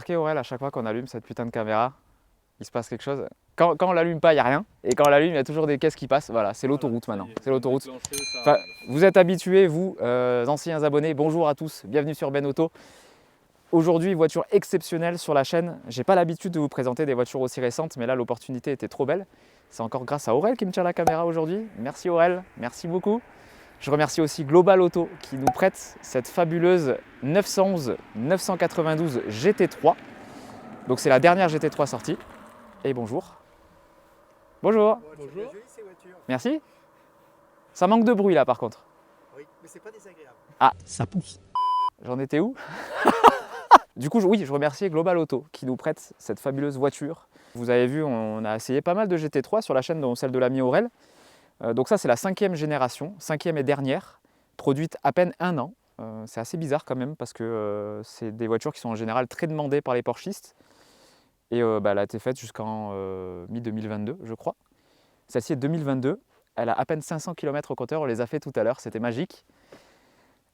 remarqué, Aurel, à chaque fois qu'on allume cette putain de caméra, il se passe quelque chose. Quand on l'allume pas, il n'y a rien. Et quand on l'allume, il y a toujours des caisses qui passent. Voilà, c'est l'autoroute maintenant. C'est l'autoroute. Enfin, vous êtes habitués, vous, anciens abonnés. Bonjour à tous, bienvenue sur Ben Auto. Aujourd'hui, voiture exceptionnelle sur la chaîne. J'ai pas l'habitude de vous présenter des voitures aussi récentes, mais là, l'opportunité était trop belle. C'est encore grâce à Aurel qui me tient la caméra aujourd'hui. Merci Aurel, merci beaucoup. Je remercie aussi Global Auto qui nous prête cette fabuleuse 911 992 GT3. Donc c'est la dernière GT3 sortie. Et bonjour. Bonjour. Bonjour. Merci. Ça manque de bruit là par contre. Oui, mais c'est pas désagréable. Ah, ça pousse. J'en étais où? Du coup, oui, je remercie Global Auto qui nous prête cette fabuleuse voiture. Vous avez vu, on a essayé pas mal de GT3 sur la chaîne, dont celle de l'ami Aurel. Donc ça, c'est la 5e génération, 5e et dernière, produite à peine 1 an. C'est assez bizarre quand même parce que c'est des voitures qui sont en général très demandées par les Porschistes. Et elle a été faite jusqu'en mi-2022, je crois. Celle-ci est 2022. Elle a à peine 500 km au compteur. On les a fait tout à l'heure, c'était magique.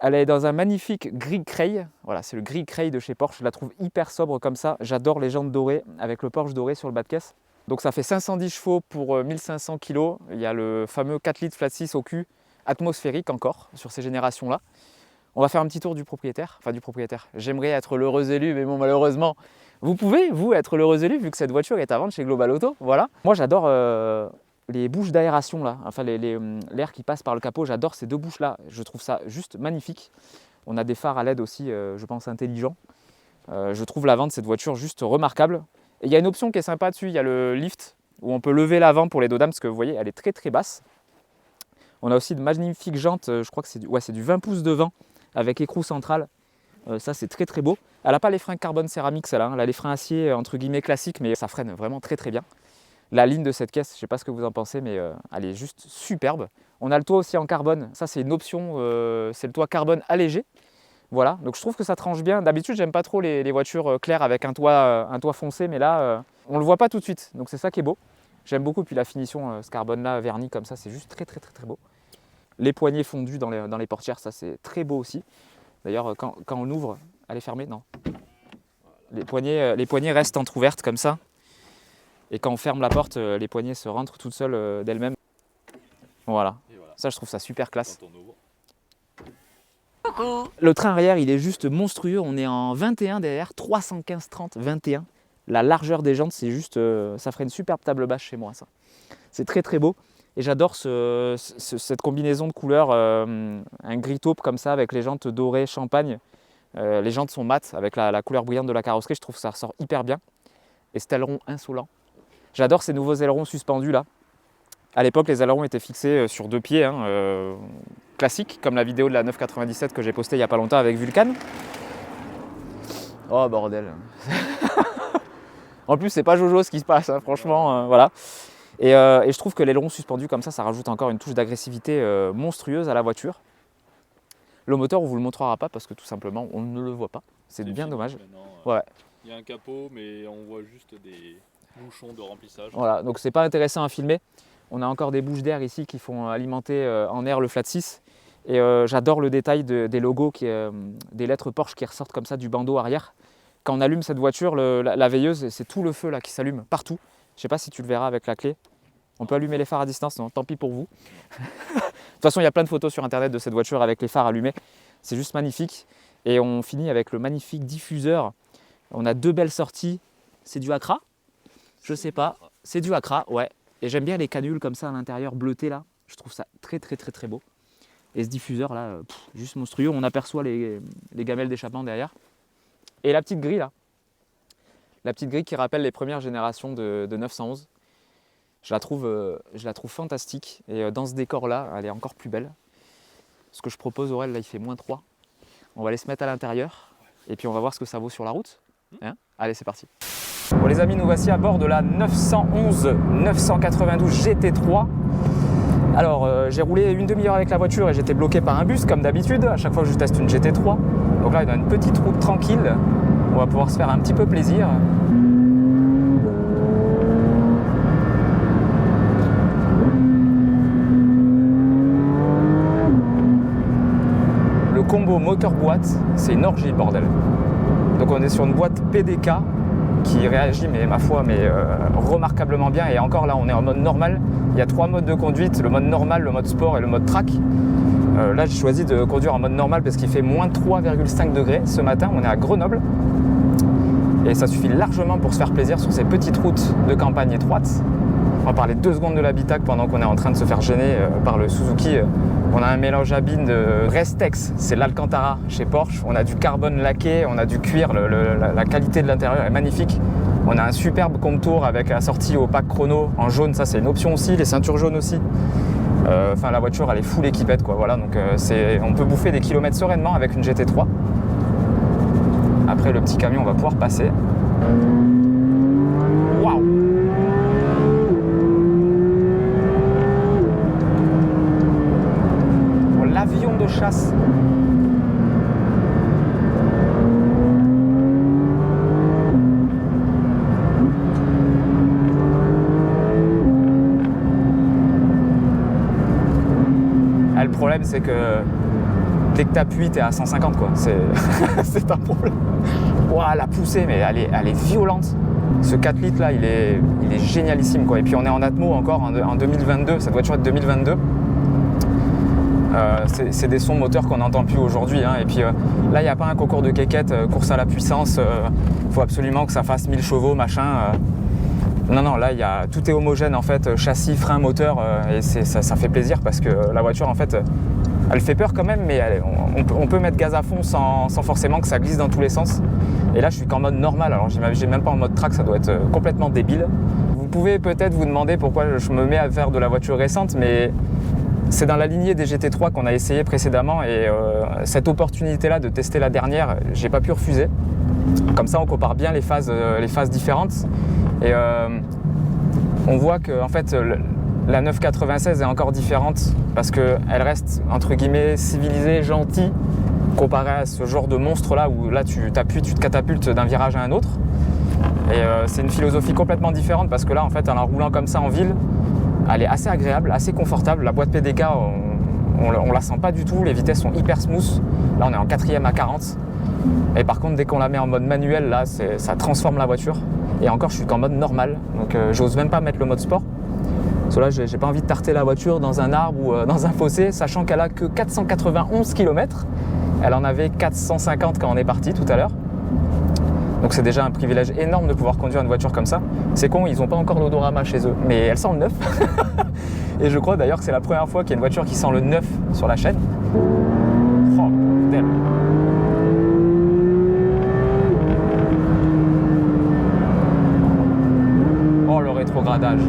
Elle est dans un magnifique gris craie. Voilà, c'est le gris craie de chez Porsche. Je la trouve hyper sobre comme ça. J'adore les jantes dorées avec le Porsche doré sur le bas de caisse. Donc ça fait 510 chevaux pour 1500 kg. Il y a le fameux 4 litres flat 6 au cul atmosphérique encore sur ces générations-là. On va faire un petit tour du propriétaire. Enfin du propriétaire. J'aimerais être l'heureux élu, mais bon, malheureusement, vous pouvez, vous, être l'heureux élu vu que cette voiture est à vendre chez Global Auto. Voilà. Moi, j'adore les bouches d'aération là. Enfin, l'air qui passe par le capot. J'adore ces deux bouches-là. Je trouve ça juste magnifique. On a des phares à LED aussi, je pense, intelligents. Je trouve l'avant de cette voiture juste remarquable. Et il y a une option qui est sympa dessus, il y a le lift où on peut lever l'avant pour les dos dames parce que vous voyez, elle est très très basse. On a aussi de magnifiques jantes, je crois que c'est du 20 pouces de vent avec écrou central. Ça c'est très très beau. Elle n'a pas les freins carbone céramique celle-là, elle a les freins acier entre guillemets classiques, mais ça freine vraiment très très bien. La ligne de cette caisse, je ne sais pas ce que vous en pensez, mais elle est juste superbe. On a le toit aussi en carbone, ça c'est une option, c'est le toit carbone allégé. Voilà, donc je trouve que ça tranche bien. D'habitude, j'aime pas trop les voitures claires avec un toit foncé, mais là, on le voit pas tout de suite. Donc c'est ça qui est beau. J'aime beaucoup, puis la finition, ce carbone-là verni comme ça, c'est juste très très très très beau. Les poignées fondues dans les portières, ça c'est très beau aussi. D'ailleurs, quand on ouvre, elle est fermée, non. Les poignées restent entrouvertes comme ça. Et quand on ferme la porte, les poignées se rentrent toutes seules d'elles-mêmes. Voilà. Ça, je trouve ça super classe. Le train arrière, il est juste monstrueux. On est en 21 derrière, 315/30, 21. La largeur des jantes, c'est juste, ça ferait une superbe table basse chez moi, ça. C'est très très beau. Et j'adore cette combinaison de couleurs, un gris taupe comme ça, avec les jantes dorées champagne. Les jantes sont mates, avec la couleur brillante de la carrosserie. Je trouve que ça ressort hyper bien. Et cet aileron insolent. J'adore ces nouveaux ailerons suspendus là. À l'époque, les ailerons étaient fixés sur 2 pieds, classique, comme la vidéo de la 997 que j'ai postée il n'y a pas longtemps avec Vulcan. Oh bordel. En plus, c'est pas Jojo ce qui se passe, hein, franchement, voilà. Et je trouve que l'aileron suspendu comme ça rajoute encore une touche d'agressivité monstrueuse à la voiture. Le moteur, on vous le montrera pas parce que tout simplement, on ne le voit pas. C'est bien dommage. Ouais. Il y a un capot, mais on voit juste des bouchons de remplissage. Voilà, donc c'est pas intéressant à filmer. On a encore des bouches d'air ici qui font alimenter en air le flat 6. Et j'adore le détail des logos, des lettres Porsche qui ressortent comme ça du bandeau arrière. Quand on allume cette voiture, la veilleuse, c'est tout le feu là qui s'allume partout. Je sais pas si tu le verras avec la clé. On peut allumer les phares à distance, non, tant pis pour vous. De toute façon, il y a plein de photos sur internet de cette voiture avec les phares allumés. C'est juste magnifique. Et on finit avec le magnifique diffuseur. On a 2 belles sorties. C'est du Accra? Je sais pas. C'est du Accra, ouais. Et j'aime bien les canules comme ça à l'intérieur bleutés là. Je trouve ça très très très très beau. Et ce diffuseur là, juste monstrueux. On aperçoit les gamelles d'échappement derrière. Et la petite grille là. La petite grille qui rappelle les premières générations de 911. Je la trouve fantastique. Et dans ce décor là, elle est encore plus belle. Ce que je propose, Aurel, là il fait -3. On va aller se mettre à l'intérieur. Et puis on va voir ce que ça vaut sur la route. Hein? Allez, c'est parti. Bon les amis, nous voici à bord de la 911 992 GT3. Alors j'ai roulé une demi-heure avec la voiture et j'étais bloqué par un bus comme d'habitude, à chaque fois que je teste une GT3. Donc là il y a une petite route tranquille, on va pouvoir se faire un petit peu plaisir. Le combo moteur-boîte, c'est une orgie bordel. Donc on est sur une boîte PDK qui réagit, mais ma foi, remarquablement bien. Et encore là, on est en mode normal. Il y a 3 modes de conduite, le mode normal, le mode sport et le mode track. Là, j'ai choisi de conduire en mode normal parce qu'il fait moins 3,5 degrés ce matin. On est à Grenoble. Et ça suffit largement pour se faire plaisir sur ces petites routes de campagne étroites. On va parler 2 secondes de l'habitacle pendant qu'on est en train de se faire gêner par le Suzuki. On a un mélange à bine de Restex, c'est l'Alcantara chez Porsche. On a du carbone laqué, on a du cuir, la qualité de l'intérieur est magnifique. On a un superbe contour avec assorti au pack chrono en jaune, ça c'est une option aussi, les ceintures jaunes aussi. Enfin la voiture elle est full équipette quoi, voilà, donc on peut bouffer des kilomètres sereinement avec une GT3. Après le petit camion on va pouvoir passer. Waouh! L'avion de chasse. Le problème c'est que dès que tu appuies, tu es à 150 quoi. C'est un problème. Ouah, la poussée, mais elle est violente. Ce 4 litres là, il est génialissime quoi. Et puis on est en Atmo encore en 2022, cette voiture est de 2022. C'est des sons moteurs qu'on n'entend plus aujourd'hui. Hein. Et puis là, il n'y a pas un concours de quéquette, course à la puissance. Faut absolument que ça fasse 1000 chevaux, machin. Non, là, tout est homogène en fait, châssis, frein, moteur. Et ça fait plaisir parce que la voiture, en fait, elle fait peur quand même, mais on peut mettre gaz à fond sans forcément que ça glisse dans tous les sens. Et là, je suis qu'en mode normal. Alors, j'ai même pas en mode track, ça doit être complètement débile. Vous pouvez peut-être vous demander pourquoi je me mets à faire de la voiture récente, mais c'est dans la lignée des GT3 qu'on a essayé précédemment et cette opportunité-là de tester la dernière, j'ai pas pu refuser. Comme ça, on compare bien les phases différentes et on voit que en fait, la 996 est encore différente parce qu'elle reste entre guillemets civilisée, gentille, comparée à ce genre de monstre-là où là tu t'appuies, tu te catapultes d'un virage à un autre. Et c'est une philosophie complètement différente parce que là, en fait, en roulant comme ça en ville, elle est assez agréable, assez confortable. La boîte PDK, on la sent pas du tout. Les vitesses sont hyper smooth. Là, on est en 4e à 40. Et par contre, dès qu'on la met en mode manuel, là, ça transforme la voiture. Et encore, je suis qu'en mode normal. Donc, j'ose même pas mettre le mode sport. Parce que là, j'ai pas envie de tarter la voiture dans un arbre ou dans un fossé, sachant qu'elle a que 491 km. Elle en avait 450 quand on est parti tout à l'heure. Donc c'est déjà un privilège énorme de pouvoir conduire une voiture comme ça. C'est con, ils n'ont pas encore l'odorama chez eux, mais elle sent le neuf. Et je crois d'ailleurs que c'est la première fois qu'il y a une voiture qui sent le neuf sur la chaîne. Oh, bordel. Oh, le rétrogradage.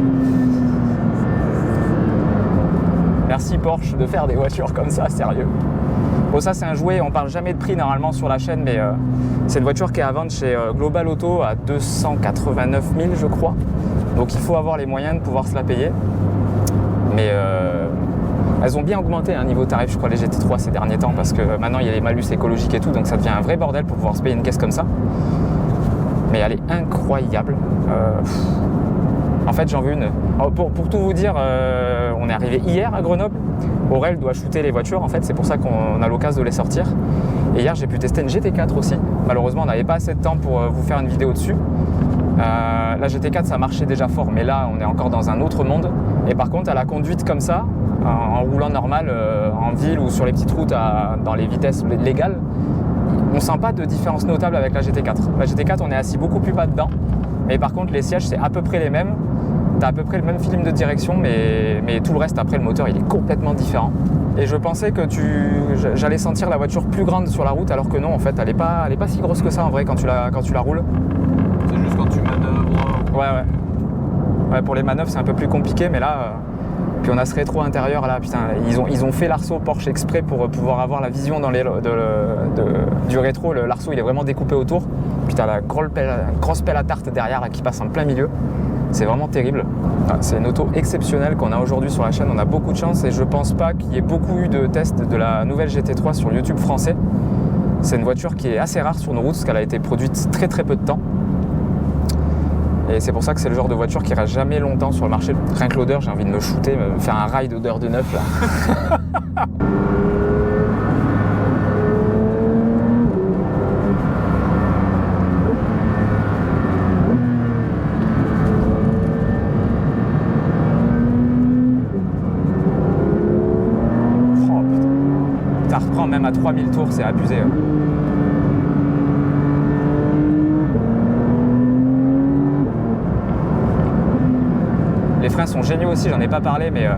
Merci Porsche de faire des voitures comme ça, sérieux. Bon, ça c'est un jouet, on parle jamais de prix normalement sur la chaîne, mais c'est une voiture qui est à vendre chez Global Auto à 289 000 je crois. Donc il faut avoir les moyens de pouvoir se la payer. Mais elles ont bien augmenté niveau tarif, je crois, les GT3 ces derniers temps, parce que maintenant il y a les malus écologiques et tout, donc ça devient un vrai bordel pour pouvoir se payer une caisse comme ça. Mais elle est incroyable. En fait, j'en veux une. Alors, pour tout vous dire, on est arrivé hier à Grenoble. Aurel doit shooter les voitures, en fait, c'est pour ça qu'on a l'occasion de les sortir. Et hier, j'ai pu tester une GT4 aussi. Malheureusement, on n'avait pas assez de temps pour vous faire une vidéo dessus. La GT4, ça marchait déjà fort, mais là, on est encore dans un autre monde. Et par contre, à la conduite comme ça, en roulant normal, en ville ou sur les petites routes dans les vitesses légales, on ne sent pas de différence notable avec la GT4. La GT4, on est assis beaucoup plus bas dedans. Mais par contre, les sièges, c'est à peu près les mêmes. Tu as à peu près le même film de direction, mais tout le reste, après, le moteur, il est complètement différent. Et je pensais que j'allais sentir la voiture plus grande sur la route, alors que non, en fait, elle est pas si grosse que ça, en vrai, quand tu la roules. C'est juste quand tu manœuvres. Ouais, pour les manœuvres, c'est un peu plus compliqué, mais là... Puis on a ce rétro intérieur, là, putain, ils ont fait l'arceau Porsche exprès pour pouvoir avoir la vision du rétro. L'arceau, il est vraiment découpé autour. Puis tu as la grosse pelle à tarte derrière, là, qui passe en plein milieu. C'est vraiment terrible. C'est une auto exceptionnelle qu'on a aujourd'hui sur la chaîne. On a beaucoup de chance et je pense pas qu'il y ait beaucoup eu de tests de la nouvelle GT3 sur YouTube français. C'est une voiture qui est assez rare sur nos routes parce qu'elle a été produite très très peu de temps. Et c'est pour ça que c'est le genre de voiture qui reste jamais longtemps sur le marché. Rien que l'odeur, j'ai envie de me shooter, me faire un rail d'odeur de neuf là. l'écran même à 3000 tours, c'est abusé. Les freins sont géniaux aussi, j'en ai pas parlé, mais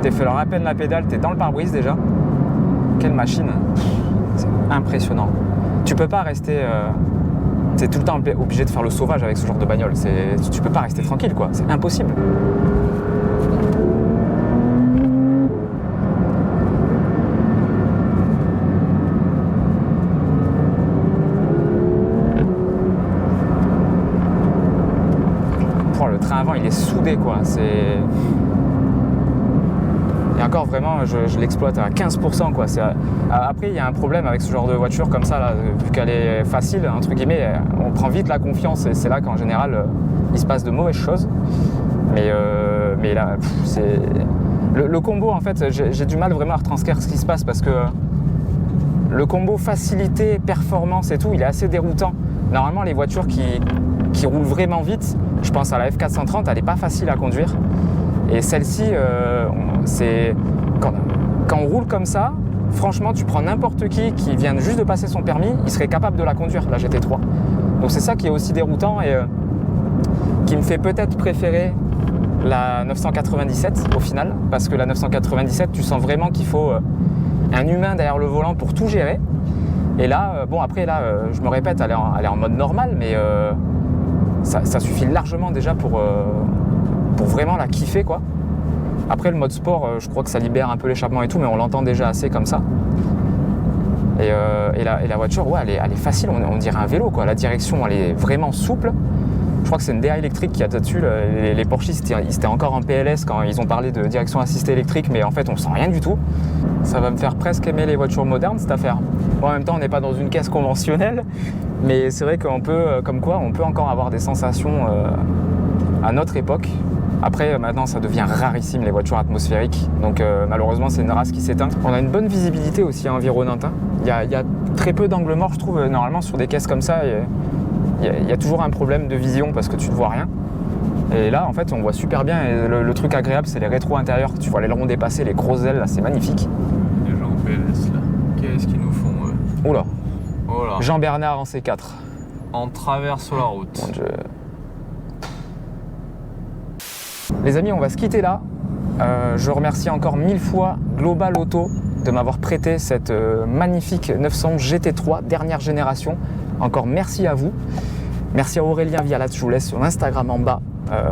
t'effleures à peine la pédale, t'es dans le pare-brise déjà. Quelle machine, c'est impressionnant. Tu peux pas rester... t'es tout le temps obligé de faire le sauvage avec ce genre de bagnole. Tu peux pas rester tranquille, quoi. C'est impossible. Le train avant, il est soudé, quoi. Et encore, vraiment, je l'exploite à 15%, quoi. Après, il y a un problème avec ce genre de voiture comme ça, là, vu qu'elle est facile, entre guillemets, on prend vite la confiance et c'est là qu'en général, il se passe de mauvaises choses. Mais là, c'est... Le combo, en fait, j'ai du mal vraiment à retranscrire ce qui se passe parce que le combo facilité, performance et tout, il est assez déroutant. Normalement, les voitures qui roulent vraiment vite, je pense à la F430, elle n'est pas facile à conduire. Et celle-ci, quand on roule comme ça, franchement, tu prends n'importe qui vient juste de passer son permis, il serait capable de la conduire, la GT3. Donc c'est ça qui est aussi déroutant et qui me fait peut-être préférer la 997 au final, parce que la 997, tu sens vraiment qu'il faut un humain derrière le volant pour tout gérer. Et là, bon après là, je me répète, elle est en mode normal, mais ça suffit largement déjà pour vraiment la kiffer, quoi. Après le mode sport, je crois que ça libère un peu l'échappement et tout, mais on l'entend déjà assez comme ça. Et la voiture, ouais, elle est facile, on dirait un vélo, quoi. La direction, elle est vraiment souple. Je crois que c'est une DA électrique qui a dessus. Les Porschistes, ils étaient encore en PLS quand ils ont parlé de direction assistée électrique, mais en fait, on sent rien du tout. Ça va me faire presque aimer les voitures modernes, cette affaire. Bon, en même temps, on n'est pas dans une caisse conventionnelle, mais c'est vrai qu'on peut, comme quoi, on peut encore avoir des sensations à notre époque. Après, maintenant, ça devient rarissime, les voitures atmosphériques. Donc, malheureusement, c'est une race qui s'éteint. On a une bonne visibilité aussi environnante. Il y a très peu d'angles morts, je trouve. Normalement, sur des caisses comme ça, il y a toujours un problème de vision parce que tu ne vois rien. Et là, en fait, on voit super bien. Et le truc agréable, c'est les rétros intérieurs. Tu vois l'aileron dépasser, les grosses ailes, là, c'est magnifique. Les gens en PLS, là. Qu'est-ce qu'ils nous font, eux? Oula. Voilà. Jean-Bernard en C4. On traverse la route. Mon Dieu. Les amis, on va se quitter là. Je remercie encore 1000 fois Global Auto de m'avoir prêté cette magnifique 900 GT3 dernière génération. Encore merci à vous. Merci à Aurélien Vialat, je vous laisse sur l'Instagram en bas.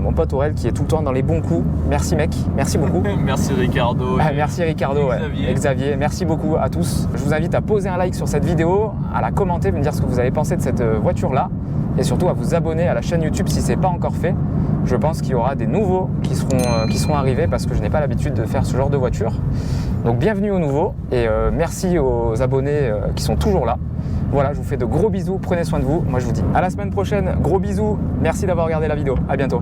Mon pote Aurel qui est tout le temps dans les bons coups. Merci mec, merci beaucoup. Merci Ricardo. Merci Ricardo, et Xavier. Merci beaucoup à tous. Je vous invite à poser un like sur cette vidéo, à la commenter, me dire ce que vous avez pensé de cette voiture là. Et surtout à vous abonner à la chaîne YouTube si ce n'est pas encore fait. Je pense qu'il y aura des nouveaux qui seront arrivés parce que je n'ai pas l'habitude de faire ce genre de voiture. Donc bienvenue aux nouveaux et merci aux abonnés qui sont toujours là. Voilà, je vous fais de gros bisous, prenez soin de vous. Moi je vous dis à la semaine prochaine, gros bisous, merci d'avoir regardé la vidéo, à bientôt.